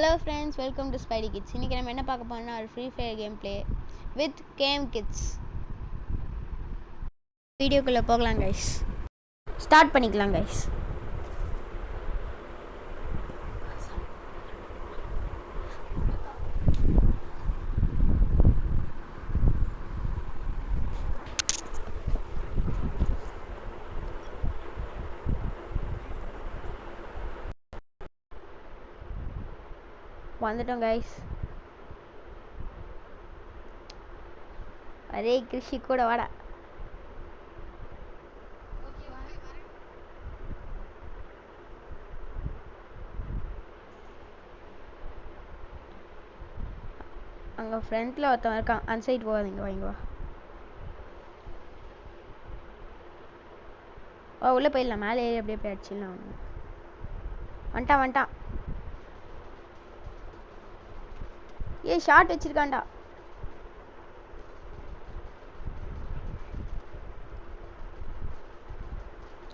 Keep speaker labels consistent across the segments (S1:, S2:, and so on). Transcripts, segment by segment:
S1: Hello friends, welcome to Spidey Kids. இன்னைக்கு நம்ம என்ன பார்க்க போறோம்னா ஒரு free fire game play with game kids. வீடியோக்குள்ள போகலாம் guys. ஸ்டார்ட் பண்ணிக்கலாம் guys. வந்துட்டோம் guys. அரே கிருஷி கூட வாடா. அங்க ஃப்ரண்ட்ல ஒருத்தன் இருக்கான். அந்த சைடு போகாதீங்க, வாங்க வா. உள்ள போயிடலாம். மேலே ஏறி அப்படியே போய் அடிச்சிடலாம். வந்துட்டான். ஏய் ஷார்ட் வச்சிருக்கான்டா.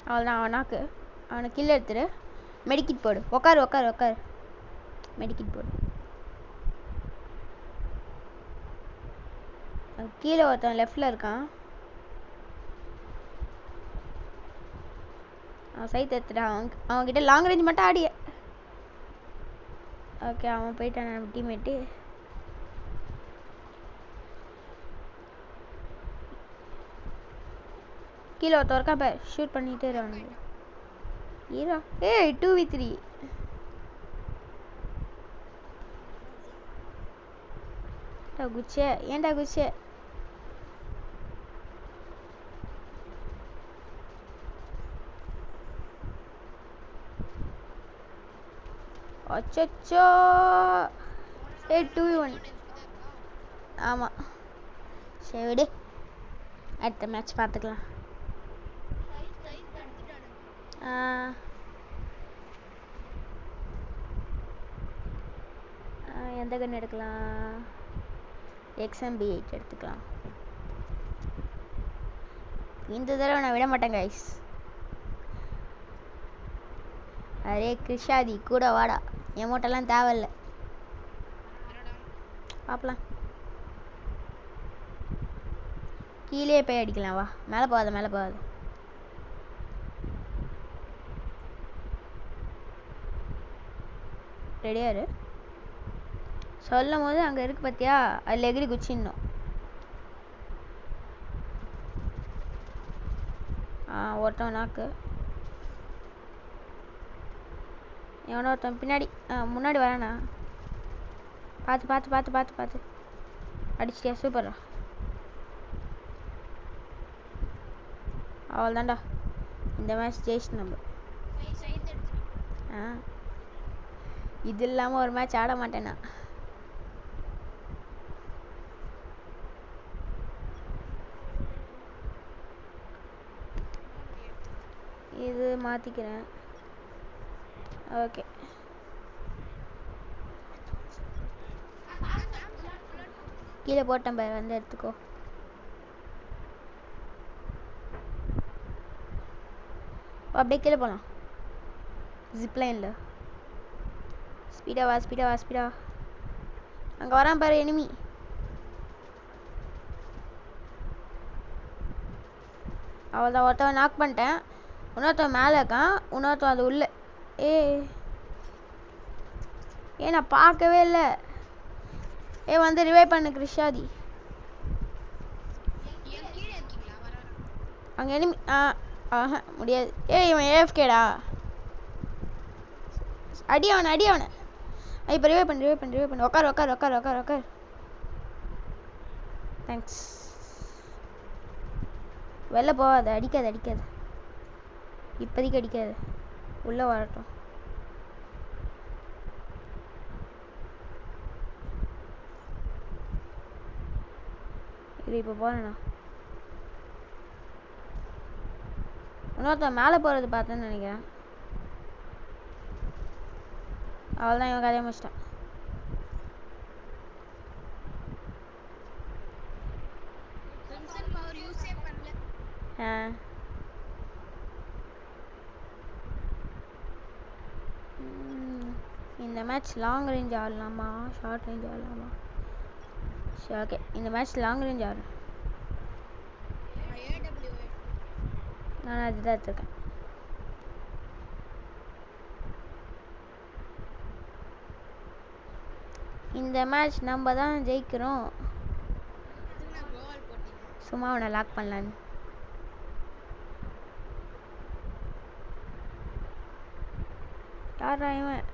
S1: அவ்வளோதான், அவனை கில் எடுத்துரு. மெடிக்கிட் போடு. உக்காரு. மெடிக்கிட் போடு. கீழே ஒருத்தன் லெஃப்டில் இருக்கான். அவன் சைட் எடுத்துட்டான். அவன்கிட்ட லாங் ரேஞ்ச் மட்டும் ஆடிய. ஓகே, அவன் போயிட்டான். நம்ம டீம்மேட்டு கீழே ஒருத்தன் இருக்கான். இப்போ ஷூட் பண்ணிகிட்டே இருக்கானுங்க. ஈரா ஏய் 2v3. ஏன்டா குச்சே. அச்சோ ஏ 2v1. ஆமாம், சரி விடு, அடுத்த மேட்ச் பார்த்துக்கலாம். எந்த கன் எடுக்கலாம்? XMB8 எடுத்துக்கலாம். இந்த தடவை நான் விட மாட்டேன் கைஸ். அரே கிருஷாதி கூட வாடா. எமௌண்ட்டெல்லாம் தேவையில்லை, பார்க்கலாம். கீழே போய் அடிக்கலாம் வா. மேலே போகாத. ரெடியா இரு. சொல்லும் போது அங்கே இருக்கு பார்த்தியா, அதில் எகிரி குச்சிடணும். ஒருத்தன் நாக்கு. எவனோ ஒருத்தன் பின்னாடி முன்னாடி வரானா. பார்த்து அடிச்சிட்டியா? சூப்பரா. அவள் தான்டா இந்த மேட்ச் ஜெயிச்சு நம்ம. இது இல்லாமல் ஒரு மேட்ச் ஆட மாட்டேனா. இது மாற்றிக்கிறேன். ஓகே, கீழே போட்டேன் பாரு, வந்து எடுத்துக்கோ. அப்படியே கீழே போகலாம். ஜிப்லைனில் ஸ்பீடா வா. அங்கே வரான் பாரு எனிமி. அவ்வளோதான், ஒருத்தவன் நாக் பண்ணிட்டேன். இன்னொருத்தவன் மேலே இருக்கான், இன்னொருத்தவன் அது உள்ள. நான் பார்க்கவே இல்லை. வந்து ரிவைவ் பண்ணு கிருஷாதி. அங்கே எனிமி. முடியாது. இவன் AFKடா. அடி அவனை. இப்போ ரிவைவ் பண்ணு. உக்கார். தேங்க்ஸ். வெளில போகாத, அடிக்காத. இப்போதைக்கு அடிக்காது, உள்ளே வரட்டும். இது இப்போ போறேண்ணா. இன்னொருத்தன் மேலே போகிறது பார்த்தேன்னு நினைக்கிறேன். அவள்தான், இவன் கதையை முடிச்சிட்டான். இந்த மேட்ச் லாங் ரேஞ்ச் ஆடலாமா ஷார்ட் ரேஞ்ச் ஆடலாமா? சரி ஓகே, இந்த மேட்ச் லாங் ரேஞ்ச் ஆடுறேன். நான் அதுதான் எடுத்துருக்கேன். இந்த மேட்ச் நம்ம தான் ஜெயிக்கிறோம். சும்மா அவனை லாக் பண்ணலான்னு. யாரா இவன்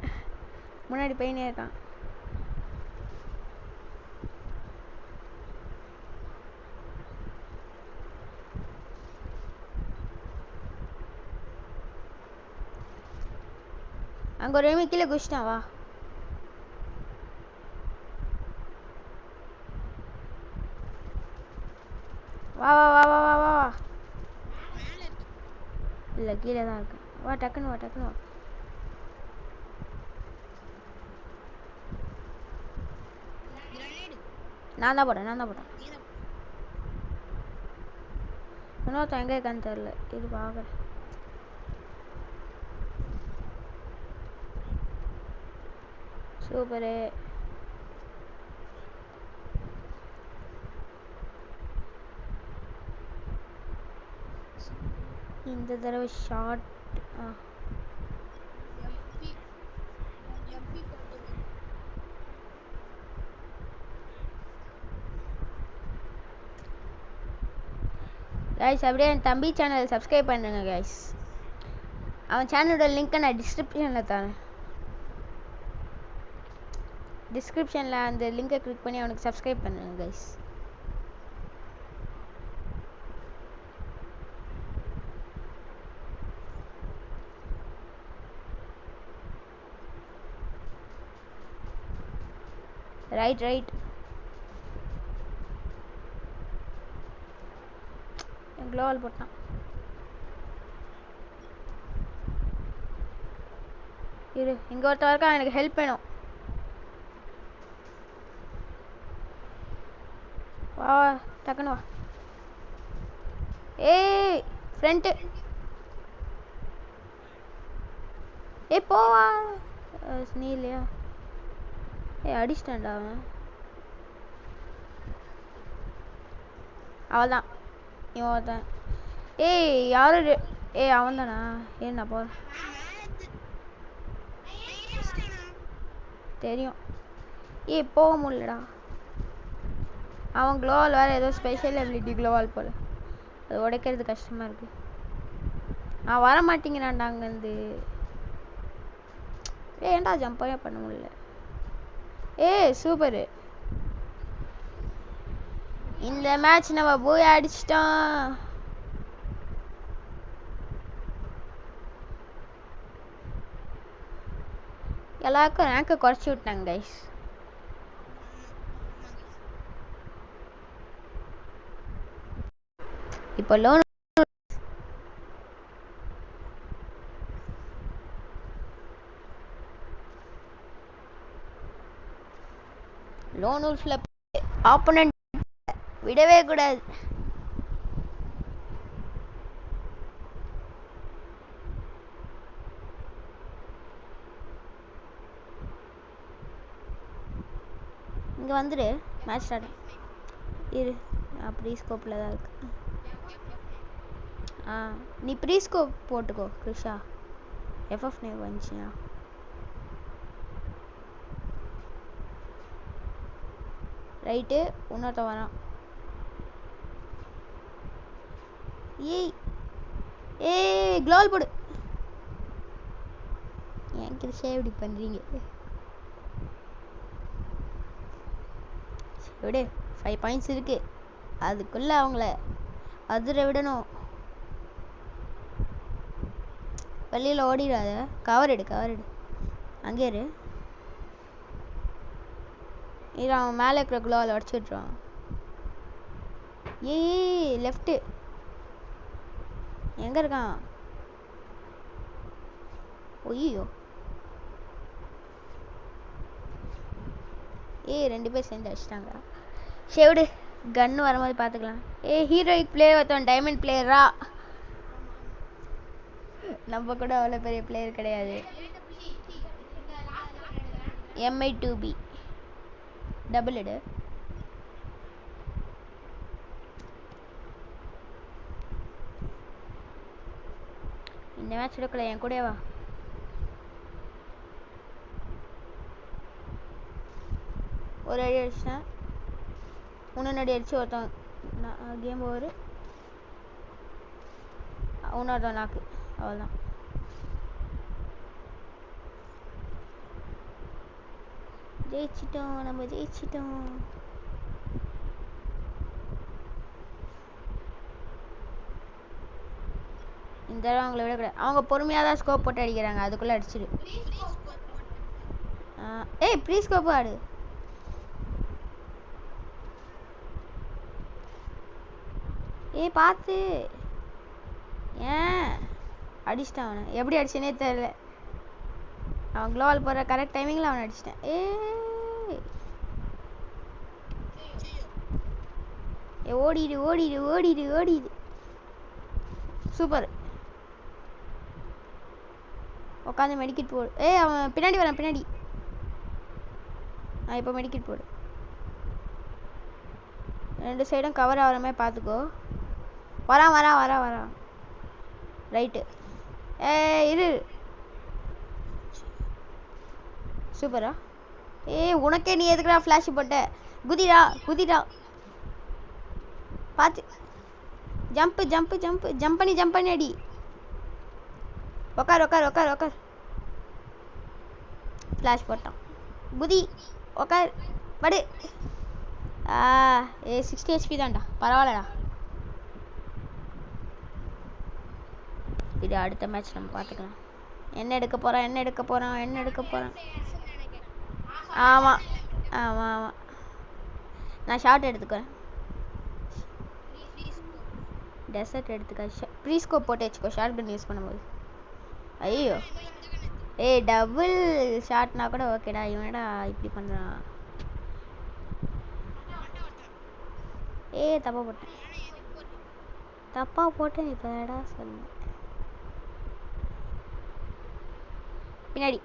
S1: முன்னாடி போயினே இருக்கான்? அங்க ஒரு எனிமி கீழே குதிச்சிட்டான். வா வா வா வா வா வா வா. இல்லை கீழே தான் இருக்கேன். வா டக்குன்னு வா டக்குன்னு வா. நான் தான் போட்டேன். இன்னொருத்தன் எங்கே இருக்கான்னு தெரியல. இது பார்க்குறேன். சூப்பரு. இந்த தடவை ஷார்ட். கைஸ் அப்படியே என் தம்பி சேனலை சப்ஸ்கிரைப் பண்ணுங்க கைஸ். அவன் சேனலோட லிங்க்கை நான் டிஸ்கிரிப்ஷனில் தரேன். டிஸ்கிரிப்ஷனில் அந்த லிங்கை கிளிக் பண்ணி அவனுக்கு சப்ஸ்கிரைப் பண்ணுங்க கைஸ். ரைட் க்ளோவால் போட்டான். இரு, இங்கே ஒருத்தர் இருக்கா, எனக்கு ஹெல்ப் வேணும். வா டக்குன்னு வா. ஏய் ஃப்ரண்ட்டு. போவா. நீ இல்லையா? அடிச்சிட்டான்டா அவன். அவள் தான் இவன் தான். யாரு? அவன் தானா? என்ன போ தெரியும். போக முடியலடா. அவன் க்ளோவால் வேறு ஏதோ ஸ்பெஷல் எபிலிட்டி க்ளோவால் போல். அது உடைக்கிறது கஷ்டமாக இருக்கு. நான் வர மாட்டேங்கிறான்டா அங்கேருந்து. ஏன்டா ஜம்பே பண்ண முடியல. சூப்பரு. இந்த மேட்ச் நம்ம போய் அடிச்சிட்டோம். எல்லாருக்கும் ரேங்கை குறைச்சி விட்டாங்க கைஸ். இப்போ லோன் உல்ஃப்ல ஆப்போனன்ட் விடவே கூடாது. இங்கே வந்துடு. Match start. இரு, நான் ப்ரீ ஸ்கோப்பில் தான் இருக்கு. நீ ப்ரீ ஸ்கோப் போட்டுக்கோ கிருஷா. எஃப்எஃப் நேம் வந்துச்சுன்னா ரைட்டு. இன்னொருத்த வரான். க்ளோவால் போடு. ஏன் கிருஷா இப்படி பண்ணுறீங்க? விடு, 5 பாயிண்ட்ஸ் இருக்கு. அதுக்குள்ள அவங்கள அதிர விடணும். வெளியில் ஓடிடாத. கவர் எடு. அங்கே இரு. அவன் மேலே இருக்கிற க்ளோவால் உடச்சி விட்டுருவான். லெஃப்ட்டு எங்கே இருக்கான்? ஐயோ 2 பேர் சேர்ந்து அடிச்சிட்டாங்க. ஷேவ்டு கன்னு வரும்போது பார்த்துக்கலாம். ஹீரோயிக் பிளேயர் ஒருத்தவன் டைமண்ட் பிளேயரா? நம்ம கூட அவ்வளோ பெரிய பிளேயர் கிடையாது. MI2B டபுள் எடு. இந்த மேட்ச் எடுக்கல, என் கூட வா. ஒரு அடி அடிச்சிட்டேன், இன்னொன்று அடி அடிச்சு ஒருத்தன் கேம் ஓவர். இன்னொருத்தன் நாக்கு, அவ்வளோதான். ஜெயிச்சிட்டோம், நம்ம ஜெயிச்சிட்டோம். இந்த தடவை அவங்கள விட கிடையாது, அவங்க பொறுமையாக தான் ஸ்கோப் போட்டு அடிக்கிறாங்க, அதுக்குள்ளே அடிச்சிடு. ஏய் ப்ரீ ஸ்கோப் ஆடு. ஏய் பார்த்து, ஏன் அடிச்சிட்டான் அவனை, எப்படி அடிச்சேனே தெரியல. அவன் க்ளோவால் போகிற கரெக்ட் டைமிங்கில் அவனை அடிச்சிட்டேன். ஏ ஓடிடு ஓடிடு ஓடிடு ஓடிடு. சூப்பர், உட்காந்து மெடிக்கிட் போடு. அவன் பின்னாடி வரான், பின்னாடி. இப்போ மெடிக்கிட் போடு. ரெண்டு சைடும் கவர் ஆகிற மாதிரி பார்த்துக்கோ. வரான் வரான் வரான் வரான். ரைட்டு. இரு. சூப்பரா. உனக்கே நீ எதுக்குடா ஃப்ளாஷ் போட்ட? குதிடா குதிடா. பார்த்து ஜம்ப்பு ஜம்ப்பு ஜம்ப்பு, ஜம்ப் பண்ணி அடி. உக்கார் உக்கார் உக்கார் உக்கார். ஃப்ளாஷ் போட்டான். குதி உக்கார் படு. 60 HP தான்டா, பரவாயில்லடா. இது அடுத்த மேட்ச் நம்ம பார்த்துக்கலாம். என்ன எடுக்க போகிறான் என்ன எடுக்க போகிறான் என்ன எடுக்க போகிறான்? ஆமாம் ஆமாம் ஆமாம், நான் ஷார்ட் எடுத்துக்கிறேன். டெசர்ட் எடுத்துக்க. ப்ரீ ஸ்கோப் போட்டு வச்சுக்கோ ஷார்ட் கன் யூஸ் பண்ணும்போது. ஐயோ டபுள் ஷாட்னா கூட ஓகேடா. இவனடா இப்படி பண்ணுறான்? தப்பா போட்டேன், தப்பா போட்டேன். இப்போடா சொன்னேன். பின்னாடி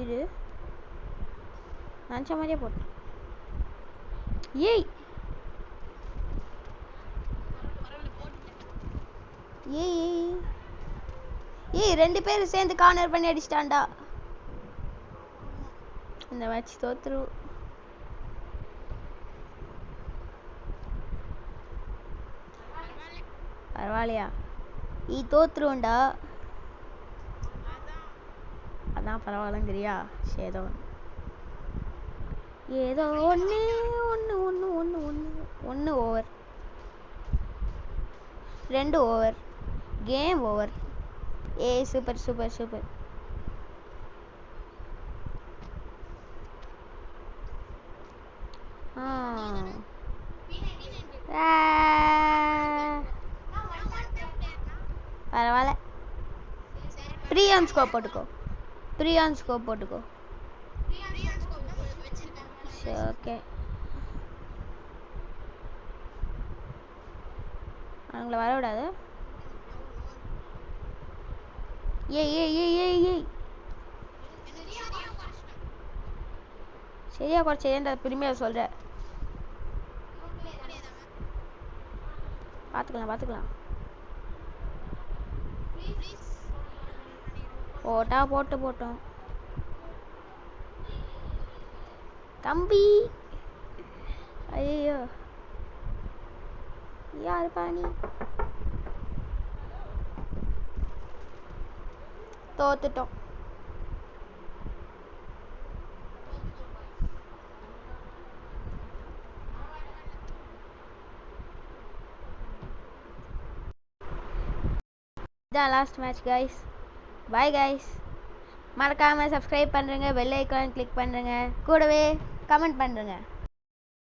S1: இரு, நினச்ச மாதிரியே போட்டேன். ஏய் ரெண்டு பேரும் சேர்ந்து கார்னர் பண்ணி அடிச்சிட்டான்டா. இந்த மேட்ச் தோத்துரு. பரவாயில்லையா? தோத்துருவோண்டா. அதான் பரவாயில்லங்கிறியா? ஏதோ ஒன்று ஒன்று ஒன்று ஒன்று ஒன்று ஒன்று over, 2 over, game over. Super super super. பரவாயில்ல, ப்ரீயான் ஸ்கோப் போட்டுக்கோ, ப்ரீயான் ஸ்கோப் போட்டுக்கோ. சரி ஓகே. அவங்கள வர விடாது. சரியா குறைச்சேன், பெருமையாக சொல்கிறேன். பார்த்துக்கலாம் பார்த்துக்கலாம். போட்டா போட்டோம் தம்பி. ஐயோ யாரு பாணி? தோத்துட்டோம். இதான் last match guys. Bye guys. மறக்காமல் சப்ஸ்கிரைப் பண்ணுறேங்க, பெல் ஐக்கான் கிளிக் பண்ணுறேங்க, கூடவே கமெண்ட் பண்ணுறேங்க.